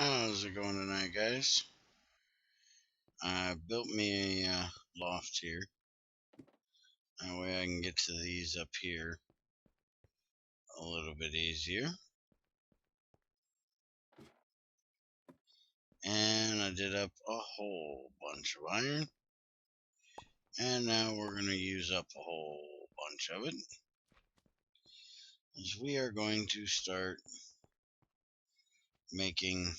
How's it going tonight, guys? I built me a loft here. That way I can get to these up here a little bit easier. And I did up a whole bunch of iron. And now we're going to use up a whole bunch of it, as we are going to start making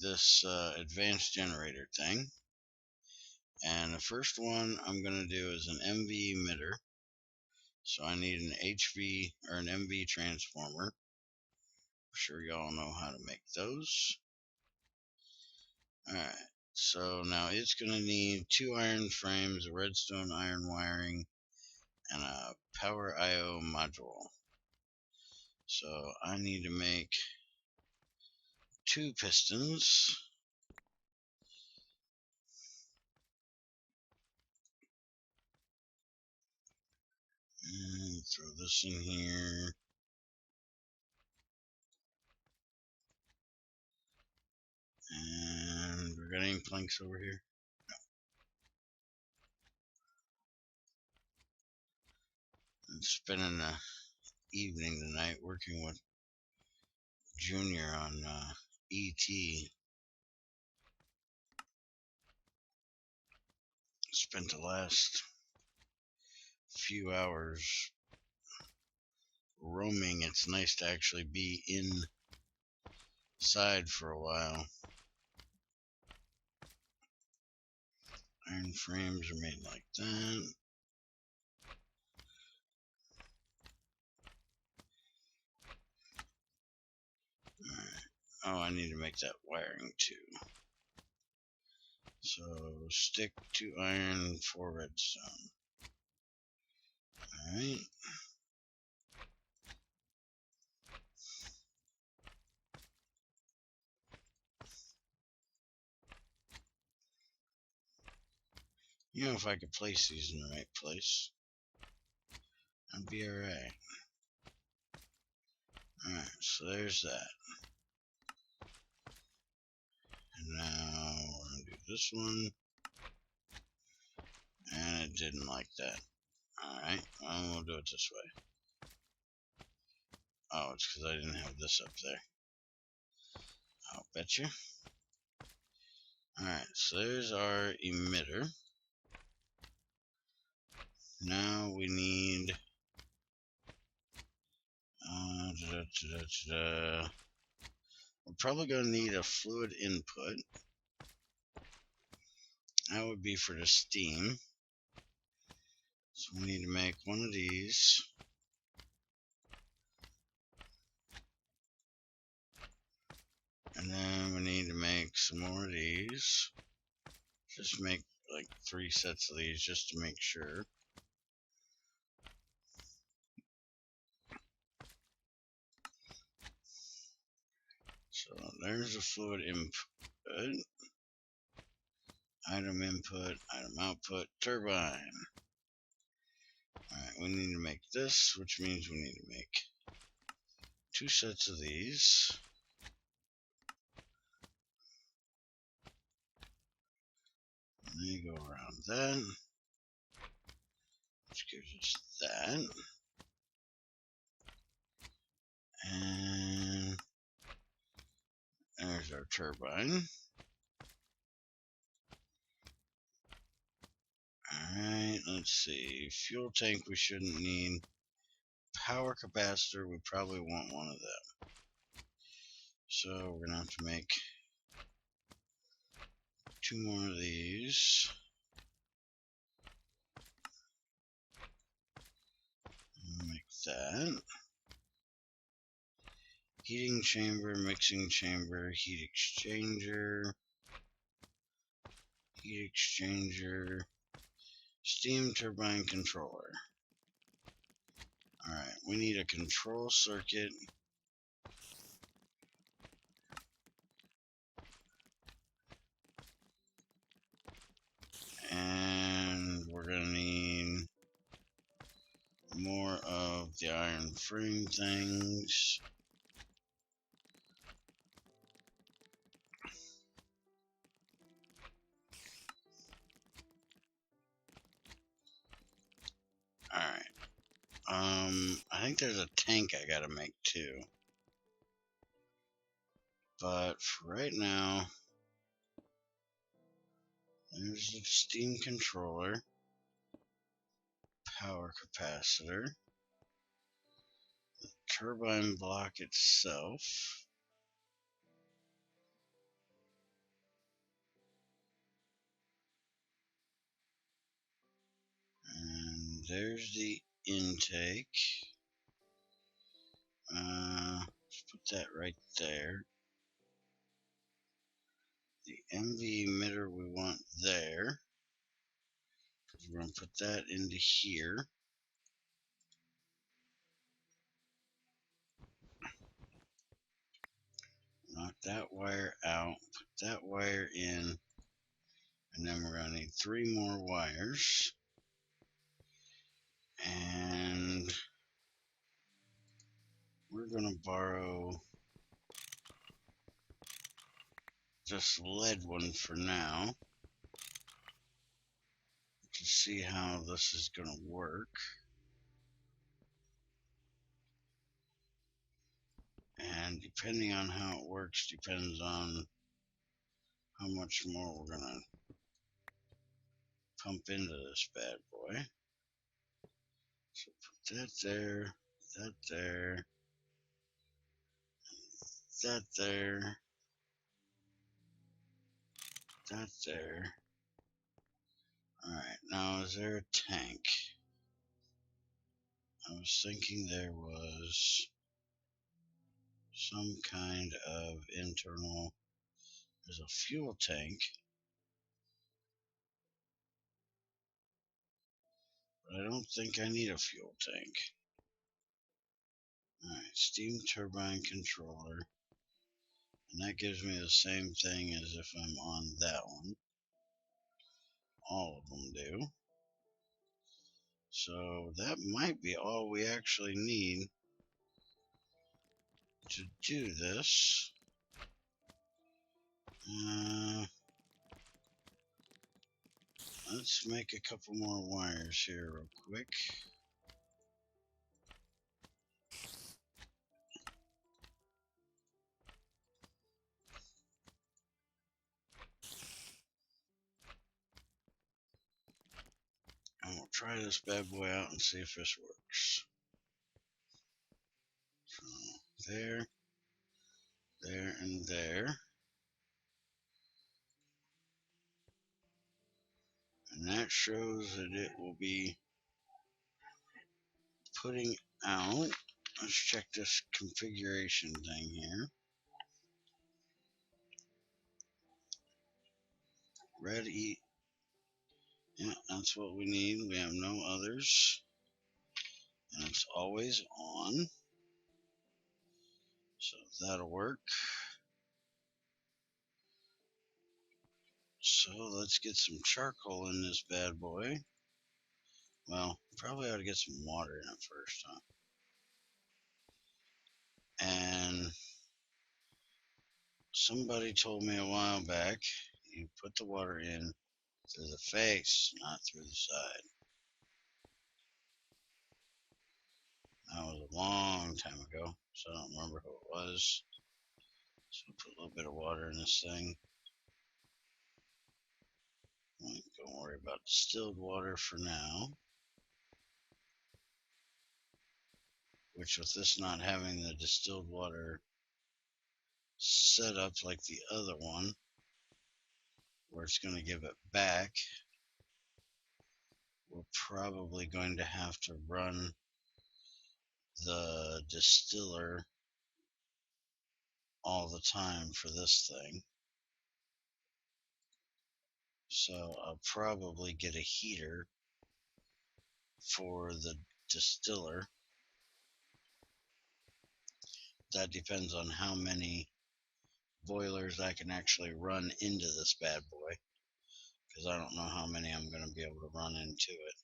this advanced generator thing. And the first one I'm going to do is an MV emitter. So I need an HV or an MV transformer. I'm sure y'all know how to make those. Alright, so now it's going to need 2 iron frames, a redstone iron wiring, and a power IO module. So I need to make 2 pistons. And throw this in here. And we got any planks over here? No. I'm spending the evening tonight working with Junior on ET. Spent the last few hours roaming. It's nice to actually be inside for a while. Iron frames are made like that. Alright. Oh, I need to make that wiring too. So stick 2 iron, 4 redstone. Alright. You know, if I could place these in the right place, I'd be alright. Alright, so there's that. And now we're going to do this one. And it didn't like that. Alright, well, we'll do it this way. Oh, it's because I didn't have this up there. I'll bet you. Alright, so there's our emitter. Now we need we're probably going to need a fluid input. That would be for the steam. So we need to make one of these. And then we need to make some more of these. Just make like 3 sets of these just to make sure. So there's a fluid input. Item input, item output, turbine. Alright, we need to make this, which means we need to make 2 sets of these. And then you go around that, which gives us that. And there's our turbine. Alright, let's see. Fuel tank we shouldn't need. Power capacitor, we probably want one of them. So we're going to have to make 2 more of these. Make that. Heating chamber, mixing chamber, heat exchanger, steam turbine controller. Alright, we need a control circuit. And we're going to need more of the iron frame things. I think there's a tank I gotta make too. But for right now, there's the steam controller, power capacitor, the turbine block itself, and there's the intake. Let's put that right there. The MV emitter we want there. We're going to put that into here. Knock that wire out, put that wire in, and then we're going to need 3 more wires. And we're going to borrow this lead one for now to see how this is going to work. And depending on how it works depends on how much more we're going to pump into this bad boy. So put that there, that there, that there, that there. Alright, now is there a tank? I was thinking there was some kind of internal, there's a fuel tank, but I don't think I need a fuel tank. Alright, steam turbine controller, and that gives me the same thing as if I'm on that one. All of them do. So that might be all we actually need to do this. Let's make a couple more wires here real quick. And we'll try this bad boy out and see if this works. So there, there, and there. And that shows that it will be putting out. Let's check this configuration thing here. Ready. Yeah, that's what we need. We have no others. And it's always on. So that'll work. So let's get some charcoal in this bad boy. Well, probably ought to get some water in it first, huh? And somebody told me a while back, you put the water in through the face, not through the side. That was a long time ago, so I don't remember who it was. So I'll put a little bit of water in this thing. Don't worry about distilled water for now. Which, with this not having the distilled water set up like the other one, where it's going to give it back, we're probably going to have to run the distiller all the time for this thing. So I'll probably get a heater for the distiller. That depends on how many boilers I can actually run into this bad boy, because I don't know how many I'm going to be able to run into it.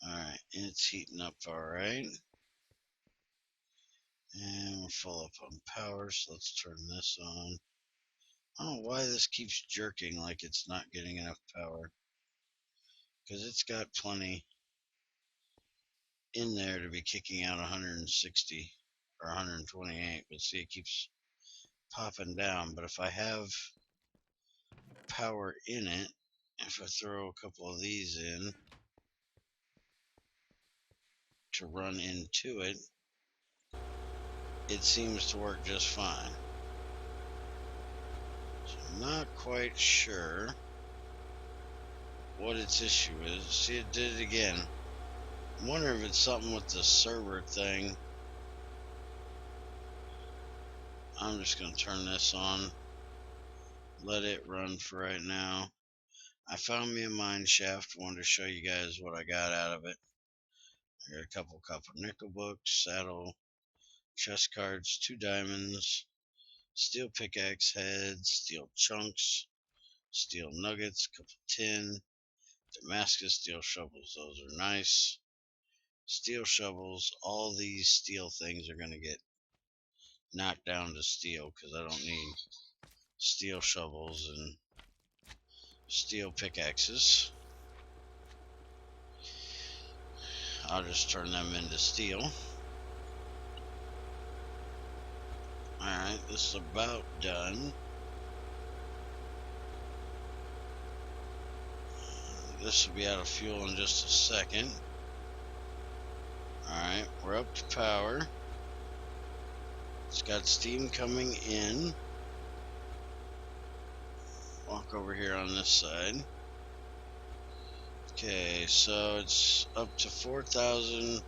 Alright, it's heating up alright. And we're full up on power, so let's turn this on. I don't know why this keeps jerking like it's not getting enough power, because it's got plenty in there to be kicking out 160 or 128, but see, it keeps popping down. But if I have power in it, if I throw a couple of these in to run into it, it seems to work just fine. So I'm not quite sure what its issue is. See, it did it again. I wonder if it's something with the server thing. I'm just going to turn this on, let it run for right now. I found me a mine shaft. Wanted to show you guys what I got out of it. I got a couple copper nickel books, saddle, chest cards, 2 diamonds, steel pickaxe heads, steel chunks, steel nuggets, couple tin, Damascus steel shovels. Those are nice. Steel shovels. All these steel things are going to get knocked down to steel because I don't need steel shovels and steel pickaxes. I'll just turn them into steel. Alright, this is about done. This will be out of fuel in just a second. Alright, we're up to power. It's got steam coming in. Walk over here on this side. Okay, so it's up to 4,000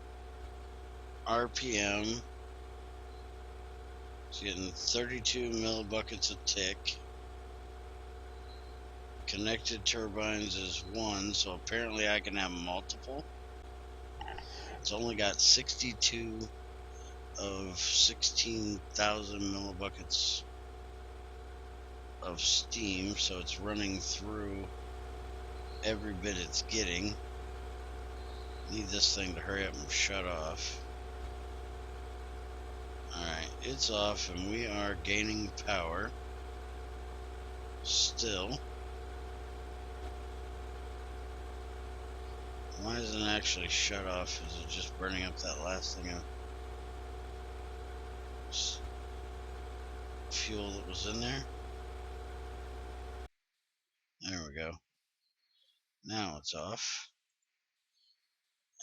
RPM. It's getting 32 millibuckets a tick. Connected turbines is 1, so apparently I can have multiple. It's only got 62 of 16,000 millibuckets of steam, so it's running through every bit it's getting. Need this thing to hurry up and shut off. Alright, it's off and we are gaining power still. Why isn't it actually shut off? Is it just burning up that last thing of fuel that was in there? There we go. Now it's off.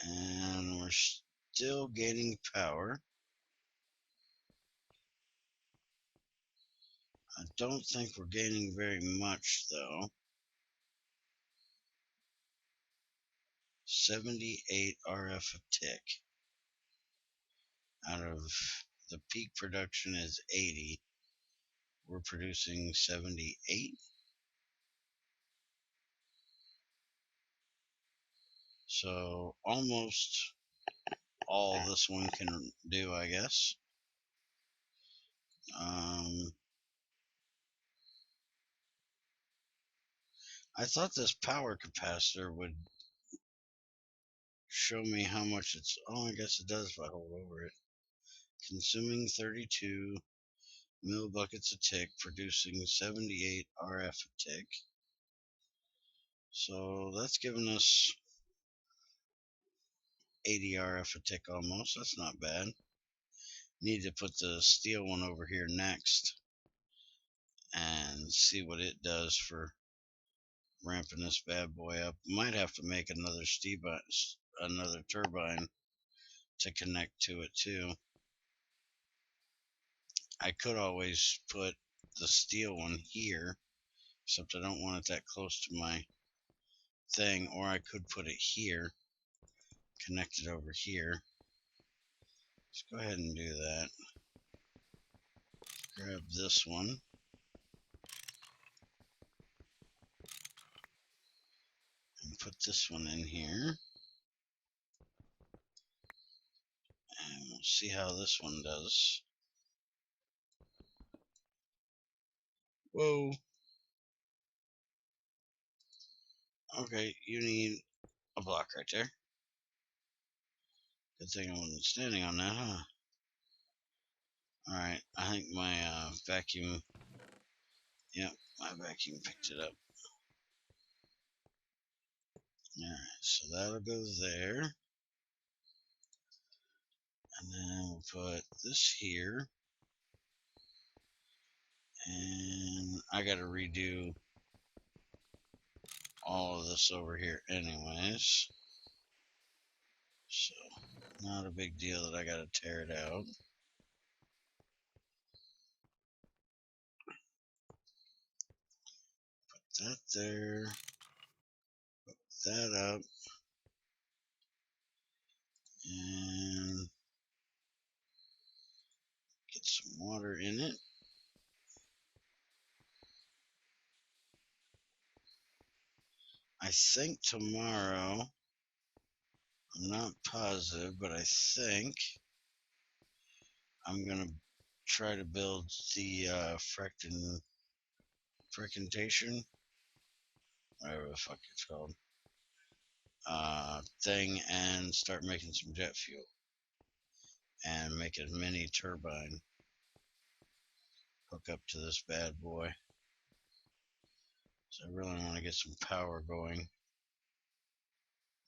And we're still gaining power. I don't think we're gaining very much though. 78 RF a tick. Out of the peak production is 80. We're producing 78. So almost all this one can do, I guess. I thought this power capacitor would show me how much it's. Oh, I guess it does if I hold over it. Consuming 32 millibuckets a tick, producing 78 RF a tick. So that's giving us 80 RF a tick almost. That's not bad. Need to put the steel one over here next and see what it does for ramping this bad boy up. Might have to make another turbine to connect to it too. I could always put the steel one here, except I don't want it that close to my thing, or I could put it here, connect it over here. Let's go ahead and do that. Grab this one. And put this one in here. And we'll see how this one does. Whoa. Okay, you need a block right there. Good thing I wasn't standing on that, huh? Alright, I think my vacuum... Yep, my vacuum picked it up. Alright, so that'll go there. And then we'll put this here. And I gotta redo all of this over here anyways. So, not a big deal that I gotta tear it out. Put that there. Put that up. And get some water in it. I think tomorrow, I'm not positive, but I think I'm gonna try to build the fractiontation, whatever the fuck it's called, thing, and start making some jet fuel and make a mini turbine hook up to this bad boy. So I really want to get some power going.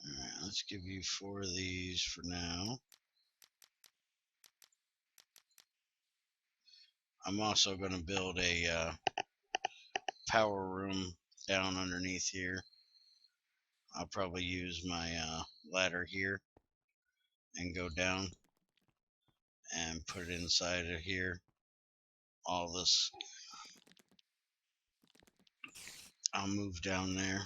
Alright, let's give you 4 of these for now. I'm also going to build a power room down underneath here. I'll probably use my ladder here and go down and put it inside of here. All this, I'll move down there.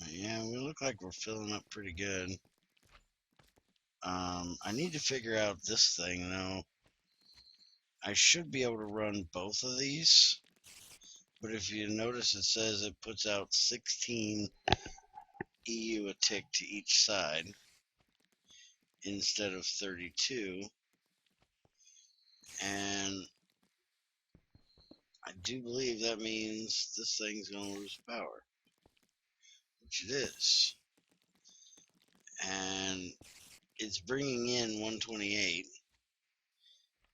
Yeah, we look like we're filling up pretty good. I need to figure out this thing though. I should be able to run both of these, but if you notice, it says it puts out 16 EU a tick to each side instead of 32, and I do believe that means this thing's gonna lose power, which it is, and it's bringing in 128.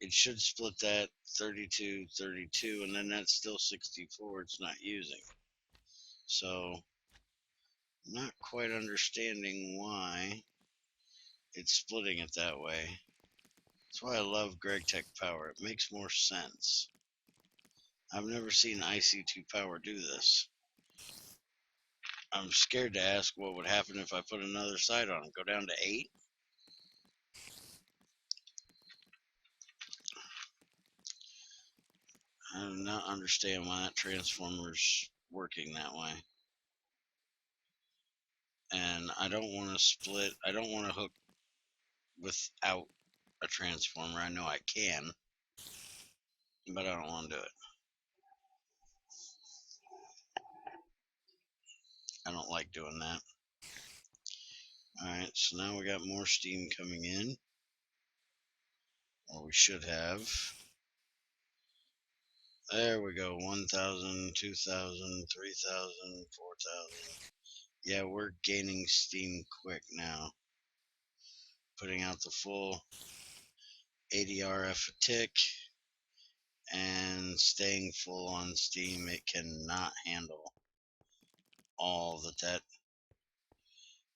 It should split that 32, 32, and then that's still 64 it's not using. So, not quite understanding why it's splitting it that way. That's why I love Gregtech power. It makes more sense. I've never seen IC2 power do this. I'm scared to ask what would happen if I put another side on it. Go down to 8? I do not understand why that transformer's working that way. And I don't want to split. I don't want to hook without a transformer. I know I can, but I don't want to do it. I don't like doing that. Alright, so now we got more steam coming in. Or we should have. There we go. 1,000, 2,000, 3,000, 4,000. Yeah, we're gaining steam quick now. Putting out the full 80 RF a tick and staying full on steam. It cannot handle all that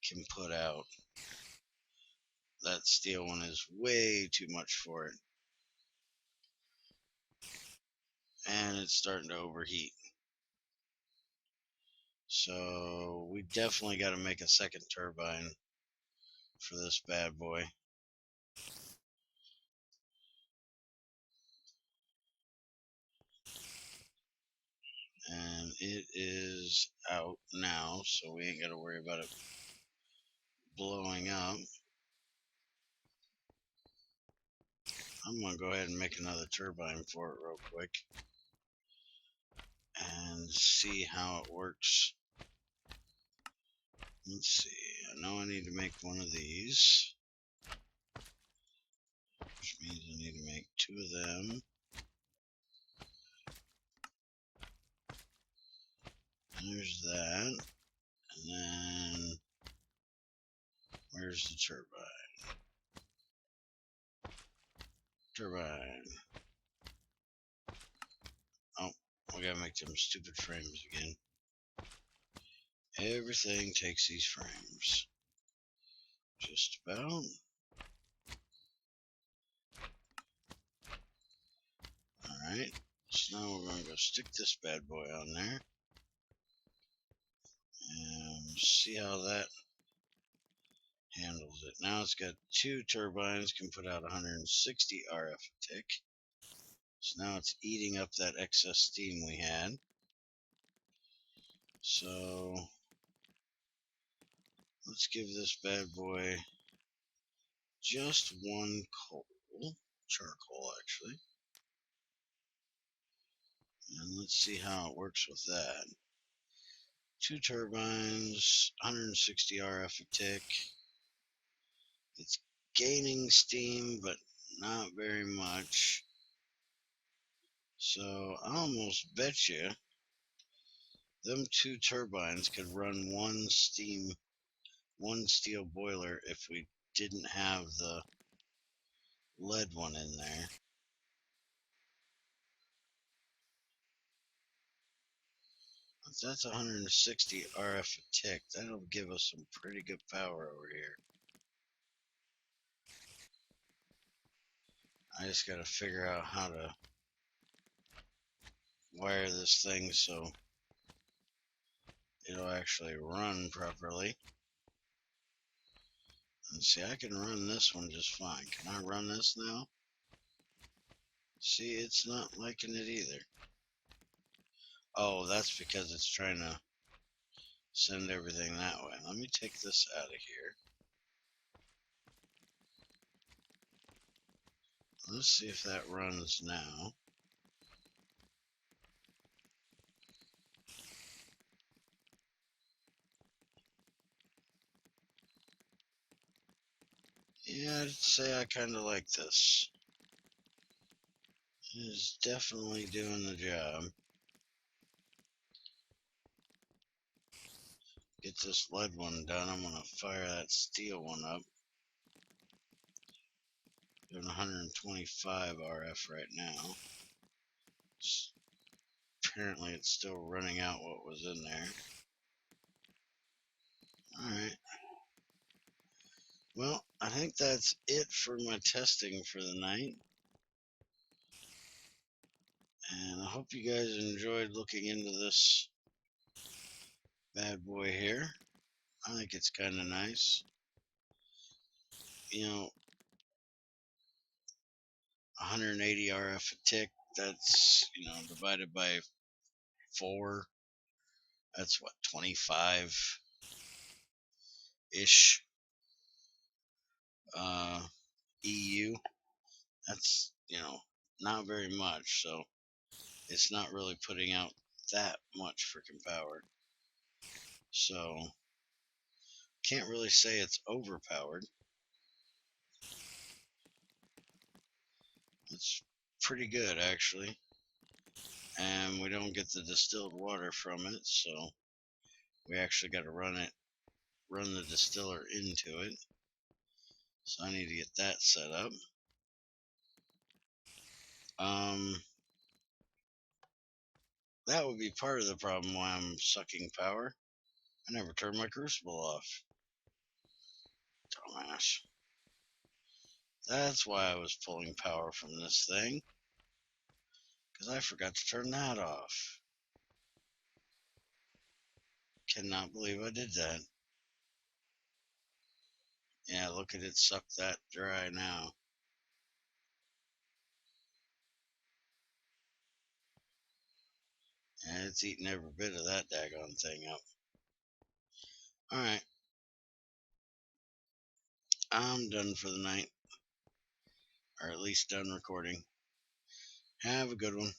can put out. That steel one is way too much for it. And it's starting to overheat. So we definitely got to make a second turbine for this bad boy. And it is out now, so we ain't got to worry about it blowing up. I'm going to go ahead and make another turbine for it real quick and see how it works. Let's see, I know I need to make one of these, which means I need to make 2 of them. There's that, and then where's the turbine? Turbine. Oh, we gotta make them stupid frames again. Everything takes these frames. Just about. Alright. So now we're going to go stick this bad boy on there. And see how that handles it. Now it's got 2 turbines, can put out 160 RF a tick. So now it's eating up that excess steam we had. So let's give this bad boy just 1 coal, charcoal actually. And let's see how it works with that. 2 turbines, 160 RF a tick. It's gaining steam, but not very much. So I almost bet you them 2 turbines could run one steel boiler if we didn't have the lead one in there. If that's 160 RF a tick, that'll give us some pretty good power over here. I just gotta figure out how to wire this thing so it'll actually run properly. And see, I can run this one just fine. Can I run this now? See, it's not liking it either. Oh, that's because it's trying to send everything that way. Let me take this out of here. Let's see if that runs now. Yeah, I'd say I kind of like this. It is definitely doing the job. Get this lead one done. I'm going to fire that steel one up. Doing 125 RF right now. Apparently it's still running out what was in there. Alright. Well, I think that's it for my testing for the night. And I hope you guys enjoyed looking into this bad boy here. I think it's kind of nice. You know, 180 RF a tick, that's, divided by 4. That's what, 25-ish EU. That's, not very much. So it's not really putting out that much freaking power. So can't really say it's overpowered. It's pretty good actually. And we don't get the distilled water from it, so we actually got to run the distiller into it. So I need to get that set up. That would be part of the problem why I'm sucking power. I never turned my crucible off. Dumbass. That's why I was pulling power from this thing. Because I forgot to turn that off. Cannot believe I did that. Yeah, look at it suck that dry now. And it's eating every bit of that daggone thing up. Alright. I'm done for the night. Or at least done recording. Have a good one.